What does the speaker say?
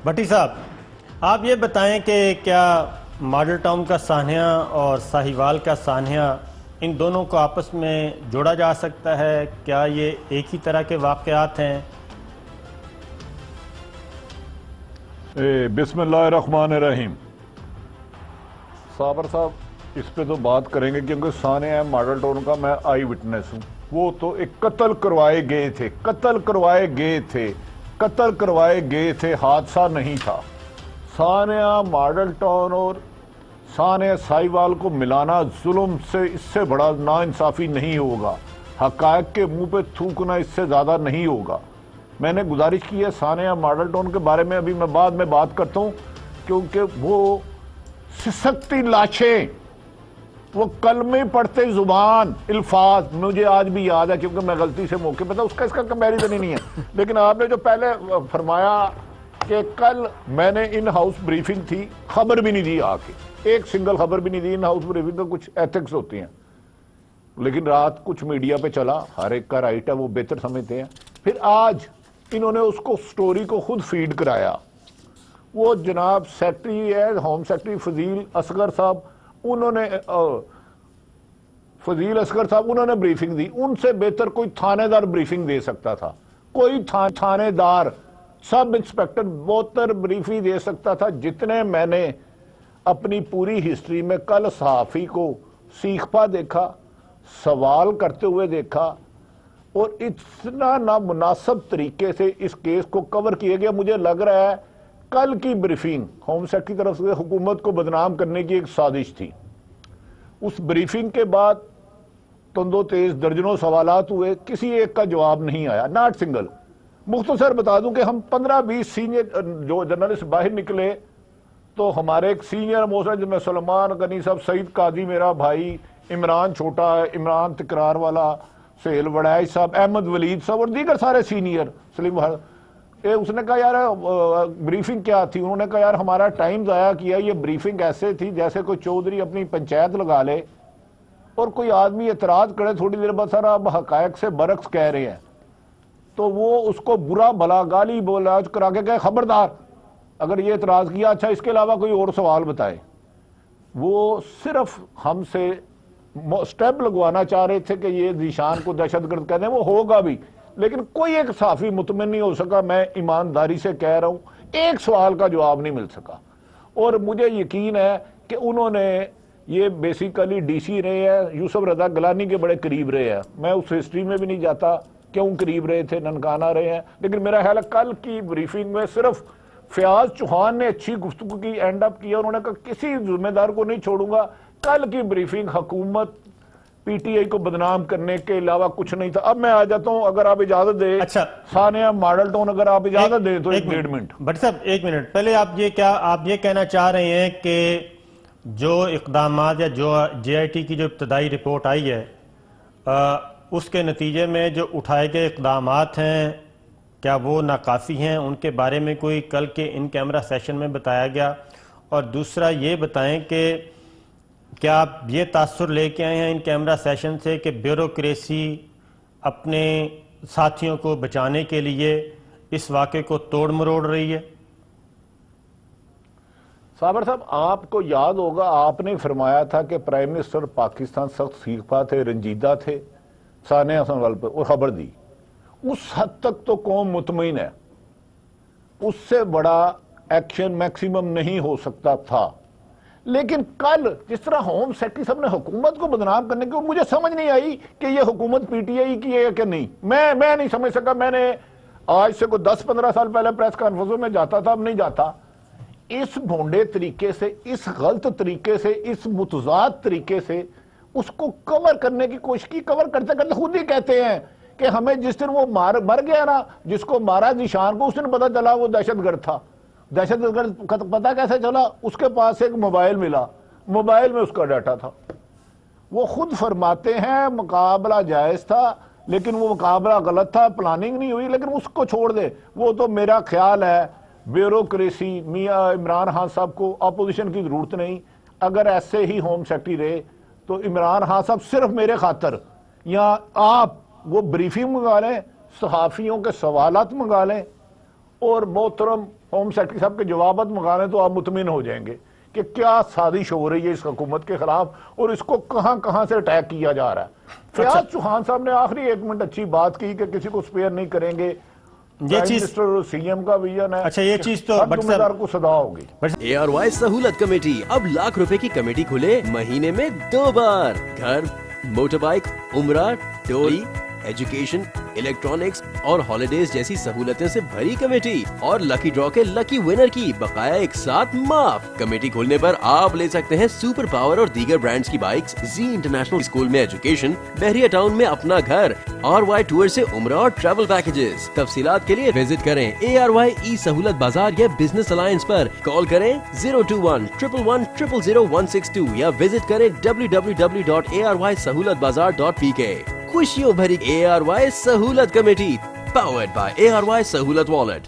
بھٹی صاحب، آپ یہ بتائیں کہ کیا ماڈل ٹاؤن کا سانحہ اور ساہیوال کا سانحہ ان دونوں کو آپس میں جوڑا جا سکتا ہے؟ کیا یہ ایک ہی طرح کے واقعات ہیں؟ بسم اللہ الرحمن الرحیم۔ صابر صاحب اس پہ تو بات کریں گے کیونکہ سانحہ ماڈل ٹاؤن کا میں آئی وٹنس ہوں۔ وہ تو ایک قتل کروائے گئے تھے، حادثہ نہیں تھا۔ سانحہ ماڈل ٹاؤن اور سانحہ ساہیوال کو ملانا ظلم سے اس سے بڑا ناانصافی نہیں ہوگا، حقائق کے منہ پہ تھوکنا اس سے زیادہ نہیں ہوگا۔ میں نے گزارش کی ہے سانحہ ماڈل ٹاؤن کے بارے میں ابھی میں بعد میں بات کرتا ہوں، کیونکہ وہ سسکتی لاشیں، وہ کلمے پڑھتے زبان الفاظ مجھے آج بھی یاد ہے کیونکہ میں غلطی سے موقع پہ تھا، اس کا کمپیریزن ہی نہیں ہے۔ لیکن آپ نے جو پہلے فرمایا کہ کل میں نے ان ہاؤس بریفنگ تھی، خبر بھی نہیں دی، آ کے ایک سنگل خبر بھی نہیں دی۔ ان ہاؤس بریفنگ تو کچھ ایتھکس ہوتی ہیں، لیکن رات کچھ میڈیا پہ چلا، ہر ایک کا رائٹ ہے، وہ بہتر سمجھتے ہیں۔ پھر آج انہوں نے اس کو سٹوری کو خود فیڈ کرایا۔ وہ جناب سیکٹری ہے، ہوم سیکٹری فضیل اصغر صاحب، انہوں نے بریفنگ دی۔ ان سے بہتر کوئی تھانے دار بریفنگ دے سکتا تھا، کوئی تھانے دار سب انسپیکٹر بہتر بریفنگ دے سکتا تھا۔ جتنے میں نے اپنی پوری ہسٹری میں کل صحافی کو سیکھپا دیکھا، سوال کرتے ہوئے دیکھا، اور اتنا نامناسب طریقے سے اس کیس کو کور کیا گیا، مجھے لگ رہا ہے کل کی بریفنگ ہوم سیکٹری کی طرف سے حکومت کو بدنام کرنے کی ایک سازش تھی۔ اس بریفنگ کے بعد تندو تیز درجنوں سوالات ہوئے، کسی ایک کا جواب نہیں آیا، ناٹ سنگل۔ مختصر بتا دوں کہ ہم 15-20 سینئر جو جرنلسٹ باہر نکلے تو ہمارے ایک سینئر موسٹ جن میں سلمان غنی صاحب، سعید قاضی میرا بھائی، عمران چھوٹا ہے، عمران تکرار والا، سہیل وڑائش صاحب، احمد ولید صاحب اور دیگر سارے سینئر، سلیم اس نے کہا یار بریفنگ کیا تھی؟ انہوں نے کہا یار ہمارا ٹائم ضائع کیا، یہ بریفنگ ایسے تھی جیسے کوئی چودھری اپنی پنچایت لگا لے اور کوئی آدمی اعتراض کرے، تھوڑی دیر بعد سر آپ حقائق سے برعکس کہہ رہے ہیں، تو وہ اس کو برا بھلا گالی بولاج کرا کے کہے خبردار اگر یہ اعتراض کیا، اچھا اس کے علاوہ کوئی اور سوال بتائے۔ وہ صرف ہم سے سٹیپ لگوانا چاہ رہے تھے کہ یہ ذیشان کو دہشت گرد کہتے ہیں، وہ ہوگا بھی، لیکن کوئی ایک صحافی مطمئن نہیں ہو سکا۔ میں ایمانداری سے کہہ رہا ہوں ایک سوال کا جواب نہیں مل سکا، اور مجھے یقین ہے کہ انہوں نے یہ بیسیکلی ڈی سی رہے ہیں، یوسف رضا گیلانی کے بڑے قریب رہے ہیں، میں اس ہسٹری میں بھی نہیں جاتا کیوں قریب رہے تھے، ننکانہ رہے ہیں، لیکن میرا خیال ہے کل کی بریفنگ میں صرف فیاض چوہان نے اچھی گفتگو کی، اینڈ اپ کیا، انہوں نے کہا کسی ذمہ دار کو نہیں چھوڑوں گا۔ کل کی بریفنگ حکومت پی ٹی آئی کو بدنام کرنے کے علاوہ کچھ نہیں تھا۔ اب میں آ جاتا ہوں، اگر آپ اجازت دیں، سانحہ ماڈل ٹاؤن اگر آپ اجازت دیں تو ایک 1.5 منٹ۔ بٹ صاحب ایک منٹ پہلے آپ یہ کہنا چاہ رہے ہیں کہ جو اقدامات یا جو جے آئی ٹی کی جو ابتدائی رپورٹ آئی ہے اس کے نتیجے میں جو اٹھائے گئے اقدامات ہیں کیا وہ ناکافی ہیں؟ ان کے بارے میں کوئی کل کے ان کیمرہ سیشن میں بتایا گیا؟ اور دوسرا یہ بتائیں کہ کیا آپ یہ تاثر لے کے آئے ہیں ان کیمرہ سیشن سے کہ بیوروکریسی اپنے ساتھیوں کو بچانے کے لیے اس واقعے کو توڑ مروڑ رہی ہے؟ صابر صاحب آپ کو یاد ہوگا، آپ نے فرمایا تھا کہ پرائم منسٹر پاکستان سخت سیکھپا تھے، رنجیدہ تھے سانحہ سنوال پر، اور خبر دی۔ اس حد تک تو قوم مطمئن ہے، اس سے بڑا ایکشن میکسیمم نہیں ہو سکتا تھا۔ لیکن کل جس طرح ہوم سیکٹری صاحب نے حکومت کو بدنام کرنے کی، مجھے سمجھ نہیں آئی کہ یہ حکومت پی ٹی آئی کی ہے کہ نہیں، میں نہیں سمجھ سکا۔ میں نے آج سے کوئی 10-15 سال پہلے پریس کانفرنسوں میں جاتا تھا، اب نہیں جاتا۔ اس بھونڈے طریقے سے، اس غلط طریقے سے، اس متضاد طریقے سے اس کو کور کرنے کی کوشش کی۔ کور کرتے کرتے خود ہی کہتے ہیں کہ ہمیں جس دن وہ مر گیا نا، جس کو مارا ذیشان کو، اس دن پتہ چلا وہ دہشت گرد تھا۔ دہشت گرد پتہ کیسے چلا؟ اس کے پاس ایک موبائل ملا، موبائل میں اس کا ڈاٹا تھا۔ وہ خود فرماتے ہیں مقابلہ جائز تھا لیکن وہ مقابلہ غلط تھا، پلاننگ نہیں ہوئی، لیکن اس کو چھوڑ دے۔ وہ تو میرا خیال ہے بیوروکریسی میاں عمران خان صاحب کو اپوزیشن کی ضرورت نہیں۔ اگر ایسے ہی ہوم سیکٹری رہے تو عمران خان صاحب صرف میرے خاطر، یا آپ وہ بریفنگ منگا لیں، صحافیوں کے سوالات منگا لیں اور محترم ہوم سیکرٹری صاحب کے جوابات منگانے تو آپ مطمئن ہو جائیں گے کہ کیا سازش ہو رہی ہے اس حکومت کے خلاف اور اس کو کہاں کہاں سے اٹیک کیا جا رہا ہے. فیاض چوہان صاحب نے آخری 1 منٹ اچھی بات کی کہ کسی کو سپیئر نہیں کریں گے, یہ چیز منسٹر اور سی ایم کا ویژن ہے. اچھا یہ چیز تو ہر ذمہ دار کو صدا ہوگی. ARY سہولت کمیٹی اب ₹1,00,000 کی کمیٹی کھلے مہینے میں 2 بار. گھر, موٹر بائک, عمرہ, ٹولی, ایجوکیشن, الیکٹرانکس اور ہالیڈیز جیسی سہولتیں سے بھری کمیٹی, اور لکی ڈرا کے لکی ونر کی بقایا ایک ساتھ معاف. کمیٹی کھولنے پر آپ لے سکتے ہیں سپر پاور اور دیگر برانڈز کی بائکس, زی انٹرنیشنل اسکول میں ایجوکیشن, بحریہ ٹاؤن میں اپنا گھر, RY ٹور سے عمرہ اور ٹریول پیکیجز. تفصیلات کے لیے وزٹ کریں ARY ای سہولت بازار یا بزنس الائنس پر. کال کریں 021-111-000-162 یا وزٹ کریں www.arysahoulatbazar.pk. خوشیوں بھری ARY سہولت کمیٹی, پاورڈ بائی ARY سہولت والٹ.